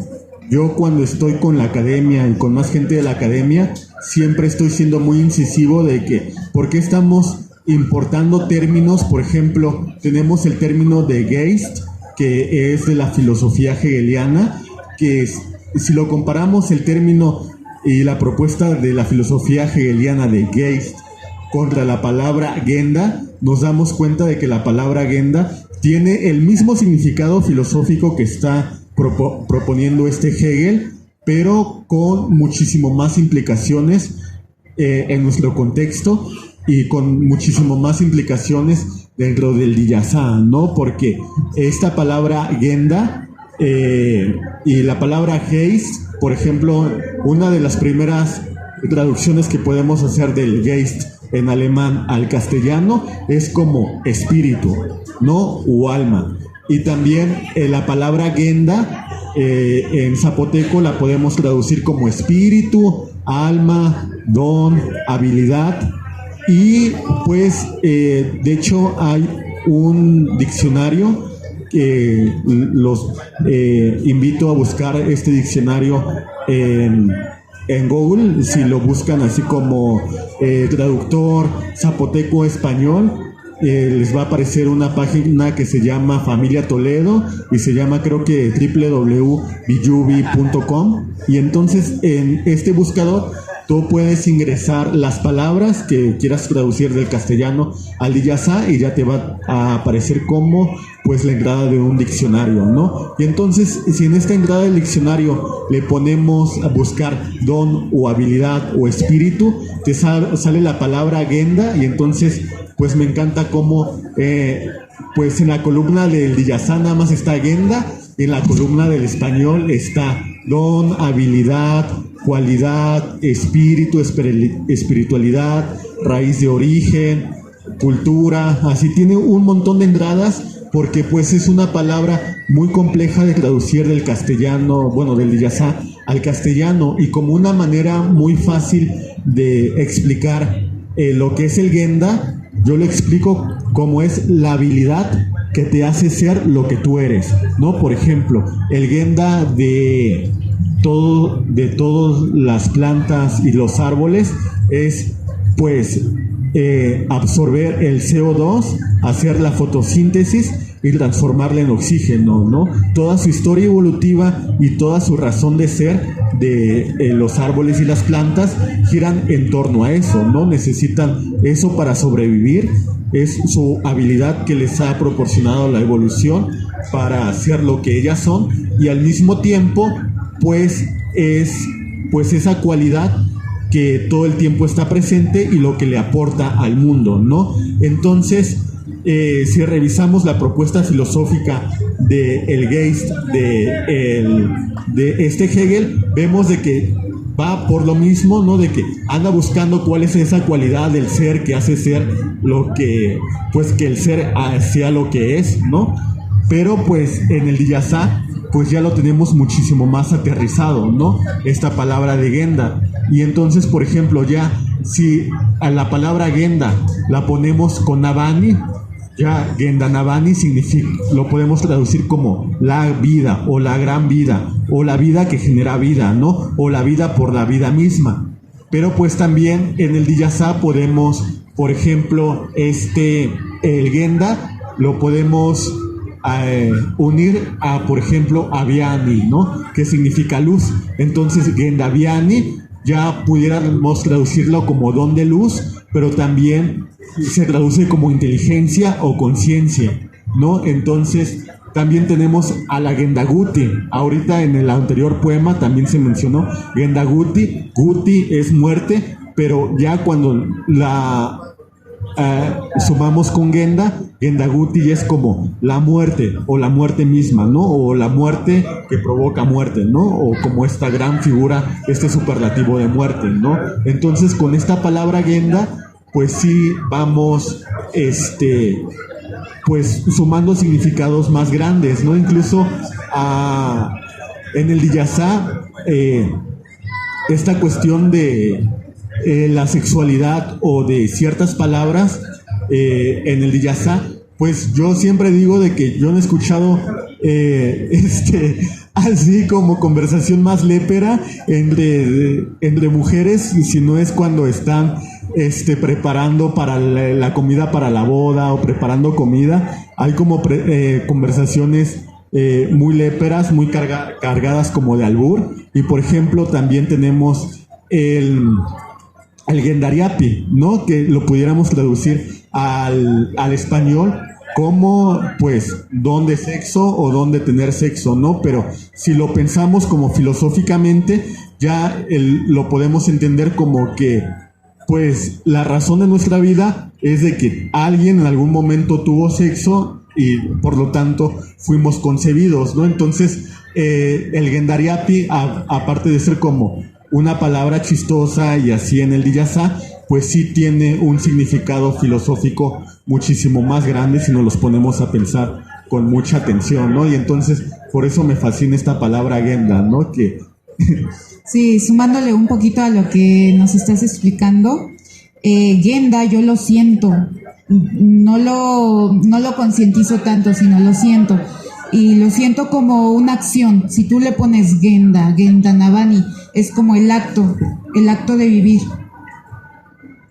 yo cuando estoy con la academia y con más gente de la academia, siempre estoy siendo muy incisivo de que, ¿por qué estamos importando términos? Por ejemplo, tenemos el término de Geist, que es de la filosofía hegeliana, que si lo comparamos el término y la propuesta de la filosofía hegeliana de Geist contra la palabra Genda, nos damos cuenta de que la palabra Genda tiene el mismo significado filosófico que está proponiendo Hegel, pero con muchísimo más implicaciones en nuestro contexto y con muchísimo más implicaciones dentro del Diyasá, ¿no? Porque esta palabra Genda y la palabra Geist, por ejemplo, una de las primeras traducciones que podemos hacer del Geist en alemán al castellano es como espíritu, ¿no? O alma. Y también la palabra Genda en zapoteco la podemos traducir como espíritu, alma, don, habilidad. Y pues de hecho hay un diccionario que los invito a buscar este diccionario en Google. Si lo buscan así como traductor zapoteco español, les va a aparecer una página que se llama Familia Toledo y se llama, creo que, www.biyubi.com, y entonces en este buscador tú puedes ingresar las palabras que quieras traducir del castellano al Diyasá y ya te va a aparecer como pues la entrada de un diccionario, ¿no? Y entonces, si en esta entrada del diccionario le ponemos a buscar don o habilidad o espíritu, te sale la palabra Genda, y entonces pues me encanta cómo pues en la columna del Diyasá nada más está Genda, y en la columna del español está don, habilidad, cualidad, espíritu, espiritualidad, raíz de origen, cultura. Así tiene un montón de entradas, porque pues es una palabra muy compleja de traducir del castellano, bueno, del Diyasá al castellano, y como una manera muy fácil de explicar lo que es el Genda, yo lo explico como es la habilidad que te hace ser lo que tú eres, ¿no? Por ejemplo, el Genda de todas las plantas y los árboles es pues absorber el CO2, hacer la fotosíntesis y transformarla en oxígeno, ¿no? Toda su historia evolutiva y toda su razón de ser de los árboles y las plantas giran en torno a eso, ¿no? Necesitan eso para sobrevivir. Es su habilidad que les ha proporcionado la evolución para ser lo que ellas son, y al mismo tiempo pues es pues esa cualidad que todo el tiempo está presente y lo que le aporta al mundo, ¿no? Entonces, si revisamos la propuesta filosófica de el Geist de este Hegel, vemos de que va por lo mismo, ¿no? De que anda buscando cuál es esa cualidad del ser que hace ser lo que, pues que el ser sea lo que es, ¿no? Pero pues en el Diyasá pues ya lo tenemos muchísimo más aterrizado, ¿no? Esta palabra de Genda. Y entonces, por ejemplo, ya si a la palabra Genda la ponemos con Navani, ya Genda Navani significa, lo podemos traducir como la vida o la gran vida o la vida que genera vida, ¿no? O la vida por la vida misma. Pero pues también en el Diyasá podemos, por ejemplo, el Genda lo podemos unir a, por ejemplo, a Viani, ¿no? Que significa luz. Entonces Genda Viani ya pudiéramos traducirlo como don de luz, pero también se traduce como inteligencia o conciencia, ¿no? Entonces también tenemos a la Gendaguti. Ahorita en el anterior poema también se mencionó Gendaguti. Guti es muerte, pero ya cuando la sumamos con Genda, Gendaguti es como la muerte o la muerte misma, ¿no? O la muerte que provoca muerte, ¿no? O como esta gran figura, este superlativo de muerte, ¿no? Entonces con esta palabra Genda, pues sí vamos pues sumando significados más grandes, ¿no? Incluso en el Diyasá esta cuestión de la sexualidad o de ciertas palabras en el Diyasá, pues yo siempre digo de que yo no he escuchado así como conversación más lépera entre mujeres, si no es cuando están preparando para la comida para la boda o preparando comida. Hay como conversaciones muy léperas, muy cargadas como de albur. Y por ejemplo también tenemos el Gendariapi, ¿no? Que lo pudiéramos traducir al español como pues don de sexo o don de tener sexo, ¿no? Pero si lo pensamos como filosóficamente, ya lo podemos entender como que pues la razón de nuestra vida es de que alguien en algún momento tuvo sexo y por lo tanto fuimos concebidos, ¿no? Entonces, el Gendariapi, aparte de ser como una palabra chistosa y así en el Diyasá, pues sí tiene un significado filosófico muchísimo más grande si nos los ponemos a pensar con mucha atención, ¿no? Y entonces, por eso me fascina esta palabra Genda, ¿no? Que Sí, sumándole un poquito a lo que nos estás explicando, Genda, yo lo siento, no lo concientizo tanto, sino lo siento. Y lo siento como una acción. Si tú le pones Gendanavani, es como el acto de vivir.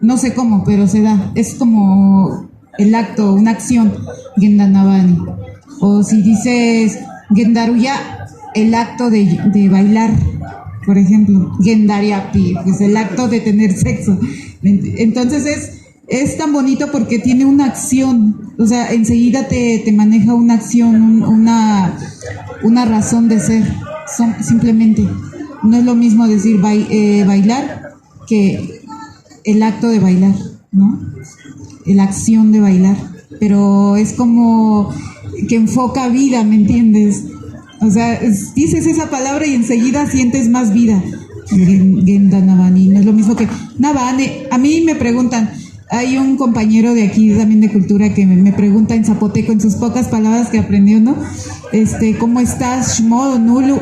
No sé cómo, pero se da. Es como el acto, una acción, Gendanavani. O si dices Gendaruya, el acto de bailar, por ejemplo. Gendariapi, pues el acto de tener sexo. Entonces es tan bonito porque tiene una acción, o sea, enseguida te maneja una acción, una razón de ser, simplemente. No es lo mismo decir bailar que el acto de bailar, ¿no? La acción de bailar, pero es como que enfoca vida, ¿me entiendes? O sea, dices esa palabra y enseguida sientes más vida. Gendanavani, no es lo mismo que Navane. A mí me preguntan, hay un compañero de aquí también de cultura que me pregunta en zapoteco, en sus pocas palabras que aprendió, ¿no? ¿Cómo estás, Shmo, Nulu?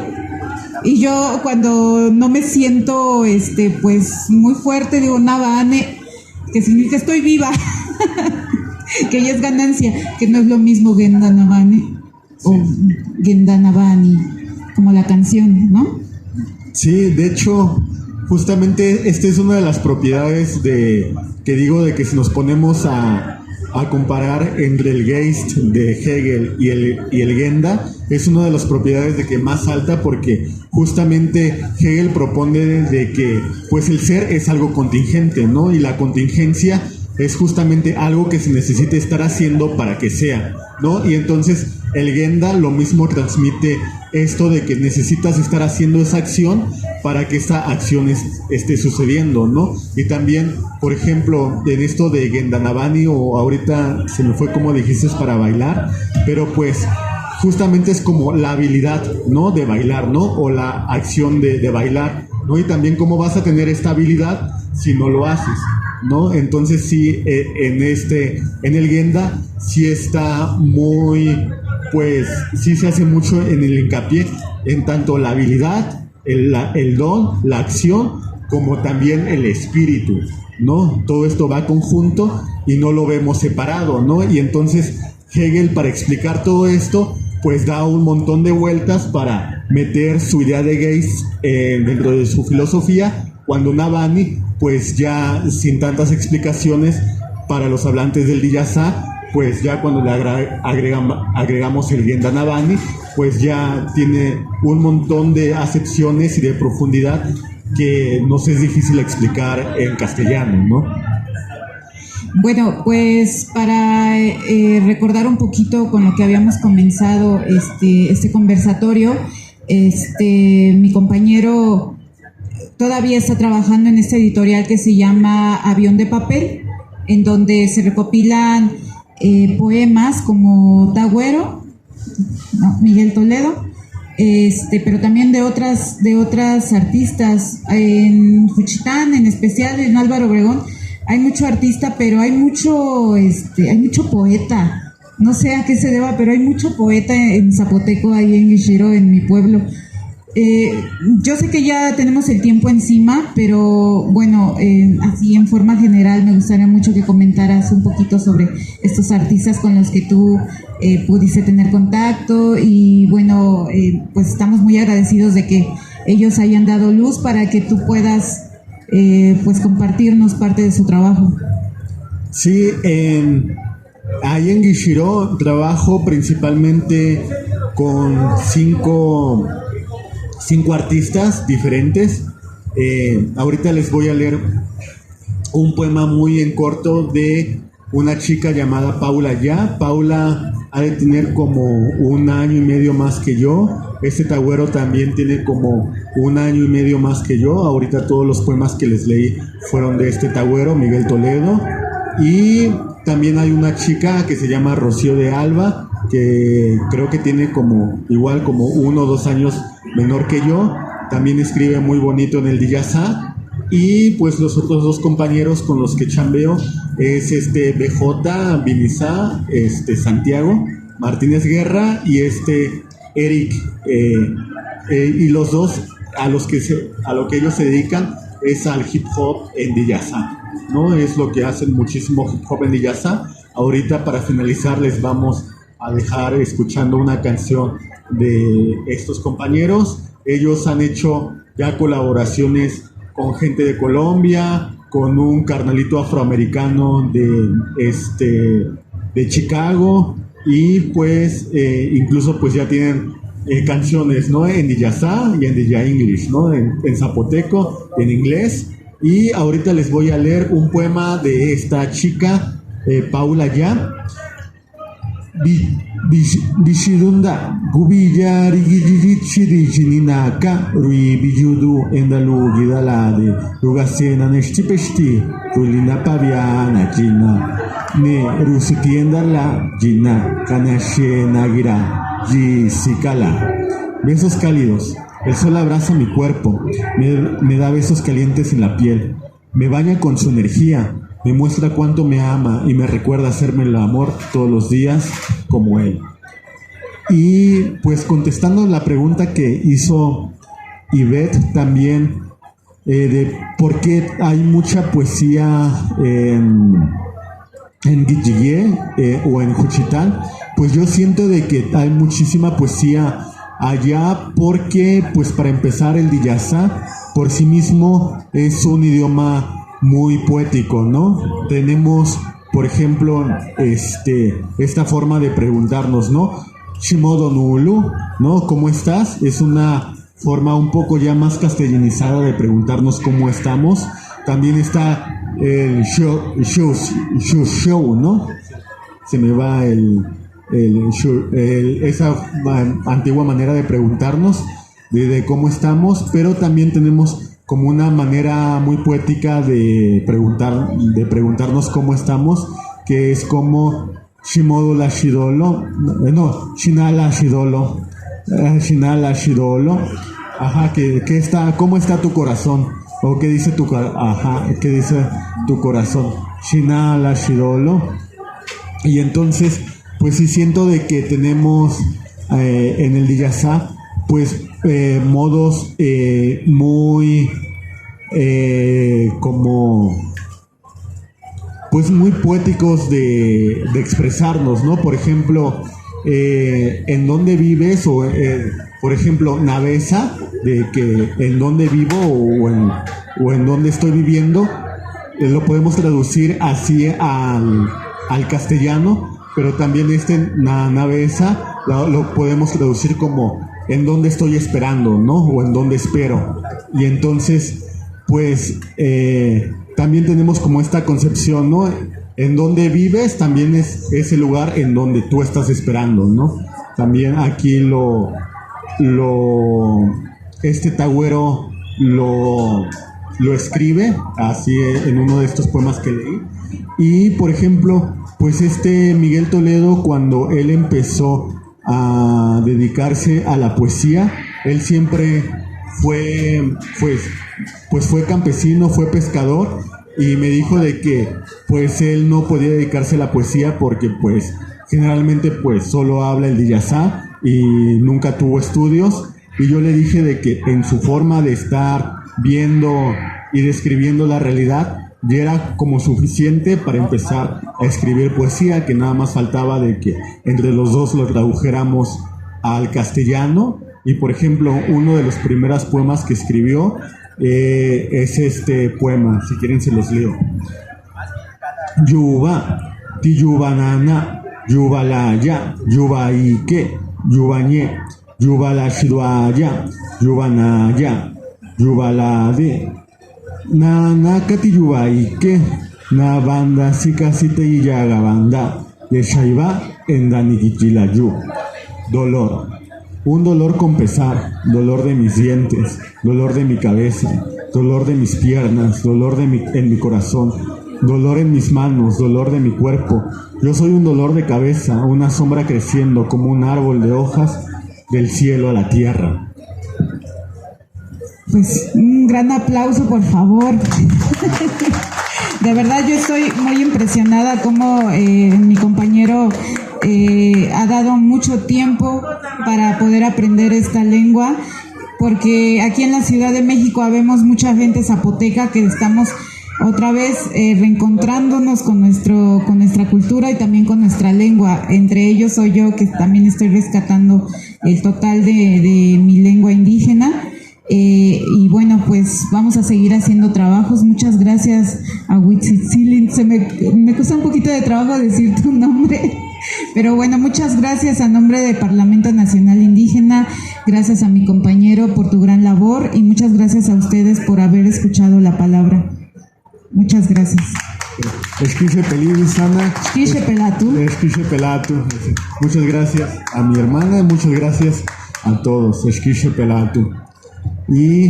Y yo cuando no me siento, pues muy fuerte, digo Navane, que significa estoy viva, que ya es ganancia, que no es lo mismo Gendanavani o Gendanavani, como la canción, ¿no? sí, de hecho, justamente esta es una de las propiedades que digo de que si nos ponemos a comparar entre el Geist de Hegel y el Genda, es una de las propiedades de que más alta, porque justamente Hegel propone de que pues el ser es algo contingente, ¿no? Y la contingencia es justamente algo que se necesita estar haciendo para que sea, ¿no? Y entonces el Genda lo mismo transmite esto de que necesitas estar haciendo esa acción para que esta acción esté sucediendo, ¿no? Y también, por ejemplo, en esto de Gendanavani, o ahorita se me fue como dijiste, es para bailar, pero pues justamente es como la habilidad, ¿no? De bailar, ¿no? O la acción de bailar, ¿no? Y también cómo vas a tener esta habilidad si no lo haces, ¿no? Entonces sí, en el Genda sí está muy, pues sí se hace mucho en el hincapié en tanto la habilidad, el don, la acción, como también el espíritu, ¿no? Todo esto va conjunto y no lo vemos separado, ¿no? Y entonces Hegel, para explicar todo esto, pues da un montón de vueltas para meter su idea de Geist dentro de su filosofía, cuando Navani, pues ya sin tantas explicaciones para los hablantes del Diyasá, pues ya cuando le agregamos el Gendanavani, pues ya tiene un montón de acepciones y de profundidad que nos es difícil explicar en castellano, ¿no? Bueno, pues para recordar un poquito con lo que habíamos comenzado este conversatorio, mi compañero todavía está trabajando en esta editorial que se llama Avión de Papel, en donde se recopilan poemas como Tagüero, ¿no? Miguel Toledo, pero también de otras artistas. En Juchitán, en especial en Álvaro Obregón, hay mucho artista, pero hay mucho poeta. No sé a qué se deba, pero hay mucho poeta en zapoteco, ahí en Guishiro, en mi pueblo. Yo sé que ya tenemos el tiempo encima, pero bueno, así en forma general me gustaría mucho que comentaras un poquito sobre estos artistas con los que tú pudiste tener contacto, y bueno, pues estamos muy agradecidos de que ellos hayan dado luz para que tú puedas pues compartirnos parte de su trabajo. Sí, ahí en Guishiro trabajo principalmente con cinco artistas diferentes. Ahorita les voy a leer un poema muy en corto de una chica llamada Paula Ya. Paula ha de tener como 1 año y medio más que yo. Este Tagüero también tiene como 1 año y medio más que yo. Ahorita todos los poemas que les leí fueron de este Tagüero, Miguel Toledo. Y también hay una chica que se llama Rocío de Alba, que creo que tiene igual como 1 o 2 años menor que yo. También escribe muy bonito en el Diyasá. Y pues los otros 2 compañeros con los que chambeo es BJ Vinizá, Santiago Martínez Guerra y Eric. Y los 2 a lo que ellos se dedican es al hip hop en Diyasá, ¿no? Es lo que hacen muchísimo hip hop en Diyasá. Ahorita para finalizar les vamos a dejar escuchando una canción de estos compañeros. Ellos han hecho ya colaboraciones con gente de Colombia, con un carnalito afroamericano de Chicago, y pues incluso pues ya tienen canciones, ¿no? En Diyasá y en Diya English, ¿no? En zapoteco, en inglés. Y ahorita les voy a leer un poema de esta chica, Paula Ya. Bishidunda gubilla rigiri chininaka rui bijudu endalu gidalade rugasena nestipesti rulina paviana jina ne rusitienda la jina kanashena gira jisikala. Besos cálidos. El sol abraza mi cuerpo, me da besos calientes en la piel, me baña con su energía, me muestra cuánto me ama y me recuerda hacerme el amor todos los días como él. Y pues contestando la pregunta que hizo Ivette también, de por qué hay mucha poesía en Guillier o en Juchitán, pues yo siento de que hay muchísima poesía allá porque, pues para empezar, el Diyasá por sí mismo es un idioma muy poético, ¿no? Tenemos, por ejemplo, esta forma de preguntarnos, ¿no? Shimodo Nulu, ¿no? ¿Cómo estás? Es una forma un poco ya más castellanizada de preguntarnos cómo estamos. También está el show, ¿no? Se me va esa antigua manera de preguntarnos de cómo estamos, pero también tenemos como una manera muy poética de preguntarnos cómo estamos, que es como Shimodo la Shidolo, no, Shinala Shidolo, Shinala Shidolo, ajá, ¿cómo está tu corazón? O qué dice ¿qué dice tu corazón? Shinala Shidolo. Y entonces, pues sí siento de que tenemos en el Diyasá, pues modos muy como pues muy poéticos de expresarnos, ¿no? Por ejemplo, en dónde vives, o por ejemplo, Navesa, de que en dónde vivo o en dónde estoy viviendo, lo podemos traducir así al castellano, pero también Navesa lo podemos traducir como en dónde estoy esperando, ¿no? O en dónde espero. Y entonces, pues, también tenemos como esta concepción, ¿no? En dónde vives también es ese lugar en donde tú estás esperando, ¿no? También aquí Tagüero lo escribe así en uno de estos poemas que leí. Y, por ejemplo, pues Miguel Toledo, cuando él empezó a dedicarse a la poesía, él siempre fue campesino, fue pescador, y me dijo de que pues él no podía dedicarse a la poesía porque pues generalmente pues solo habla el Diyasá y nunca tuvo estudios. Y yo le dije de que en su forma de estar viendo y describiendo la realidad ya era como suficiente para empezar a escribir poesía, que nada más faltaba de que entre los dos lo tradujéramos al castellano. Y por ejemplo, uno de los primeros poemas que escribió es este poema, si quieren se los leo. Yuba, ti yubanana, yubalaya, yubaike, yubañe, yubalashidwaya, yubanaya, yubalade. Na nakati yubaike, na banda sikasite y yagabanda, de shaiba en danikichilayu. Dolor. Un dolor con pesar, dolor de mis dientes, dolor de mi cabeza, dolor de mis piernas, dolor en mi corazón, dolor en mis manos, dolor de mi cuerpo. Yo soy un dolor de cabeza, una sombra creciendo como un árbol de hojas del cielo a la tierra. Pues un gran aplauso, por favor. De verdad yo estoy muy impresionada como mi compañero ha dado mucho tiempo para poder aprender esta lengua, porque aquí en la Ciudad de México habemos mucha gente zapoteca que estamos otra vez reencontrándonos con nuestra cultura y también con nuestra lengua. Entre ellos soy yo, que también estoy rescatando el total de mi lengua indígena. Y bueno, pues vamos a seguir haciendo trabajos. Muchas gracias a Huitzitzilin. Me cuesta un poquito de trabajo decir tu nombre, pero bueno, muchas gracias a nombre del Parlamento Nacional Indígena. Gracias a mi compañero por tu gran labor y muchas gracias a ustedes por haber escuchado la palabra. Muchas gracias. Esquiche Pelín, Sana. Esquiche Pelatu. Esquiche Pelatu. Muchas gracias a mi hermana, muchas gracias a todos. Esquiche Pelatu. Y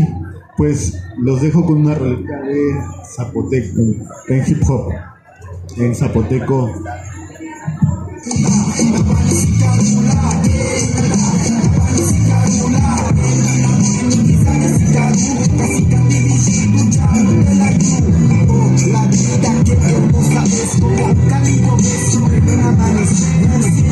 pues los dejo con una rolita de zapoteco, en hip hop, en zapoteco.